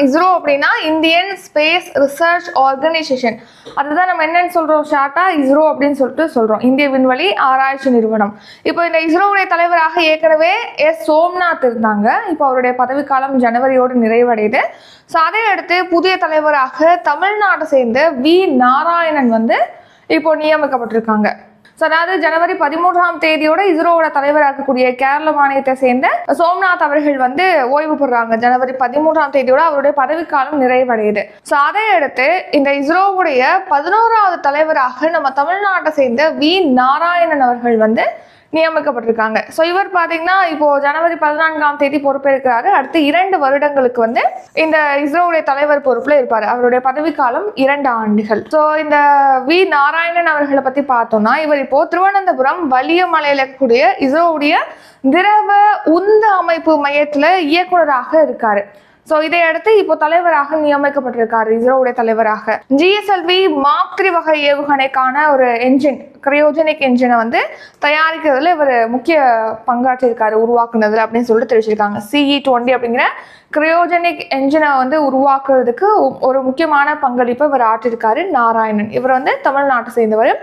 இஸ்ரோ அப்படின்னா Indian space research organisation. அதுதான் நம்ம என்னன்னு சொல்றோம், ஷார்ட்டா இஸ்ரோ அப்படின்னு சொல்லிட்டு சொல்றோம், இந்திய விண்வெளி ஆராய்ச்சி நிறுவனம். இப்போ இந்த இஸ்ரோவுடைய தலைவராக ஏற்கனவே சோம்நாத் இருந்தாங்க. இப்போ அவருடைய பதவிக்காலம் ஜனவரியோடு நிறைவடையுது. ஸோ அதை அடுத்து புதிய தலைவராக தமிழ்நாட்டை சேர்ந்த வி நாராயணன் இப்போ நியமிக்கப்பட்டிருக்காங்க. அதாவது ஜனவரி 13ஆம் தேதியோட இஸ்ரோவோட தலைவராக இருக்கக்கூடிய கேரள மாநிலத்தை சேர்ந்த சோம்நாத் அவர்கள் ஓய்வு பெறாங்க. ஜனவரி 13ஆம் தேதியோட அவருடைய பதவிக்காலம் நிறைவடையுது. ஸோ அதை அடுத்து இந்த இஸ்ரோவுடைய 11வது தலைவராக நம்ம தமிழ்நாட்டை சேர்ந்த வி நாராயணன் அவர்கள் நியமிக்கப்பட்டிருக்காங்க. ஸோ இவர் பார்த்தீங்கன்னா இப்போ ஜனவரி 14ஆம் தேதி பொறுப்பேற்கிறாரு. அடுத்து 2 வருடங்களுக்கு இந்த இஸ்ரோவுடைய தலைவர் பொறுப்புல இருப்பாரு. அவருடைய பதவிக்காலம் 2 ஆண்டுகள். ஸோ இந்த வி நாராயணன் அவர்களை பத்தி பார்த்தோம்னா, இவர் இப்போ திருவனந்தபுரம் வலியமலையில இருக்கக்கூடிய இஸ்ரோவுடைய திரவ உந்த அமைப்பு மையத்துல இயக்குநராக இருக்காரு. ஸோ இதை அடுத்து இப்போ தலைவராக நியமிக்கப்பட்டிருக்காரு. இஸ்ரோவுடைய தலைவராக GSLV Mark 3 வகை ஏவுகணைக்கான ஒரு என்ஜின், கிரையோஜெனிக் என்ஜினை தயாரிக்கிறதுல இவர் முக்கிய பங்காற்றிருக்காரு, உருவாக்குனதுல அப்படின்னு சொல்லிட்டு தெரிவிச்சிருக்காங்க. CE-20 அப்படிங்கிற கிரையோஜெனிக் என்ஜினை உருவாக்குறதுக்கு ஒரு முக்கியமான பங்களிப்பை இவர் ஆற்றிருக்காரு நாராயணன். இவர் தமிழ்நாட்டை சேர்ந்தவர்.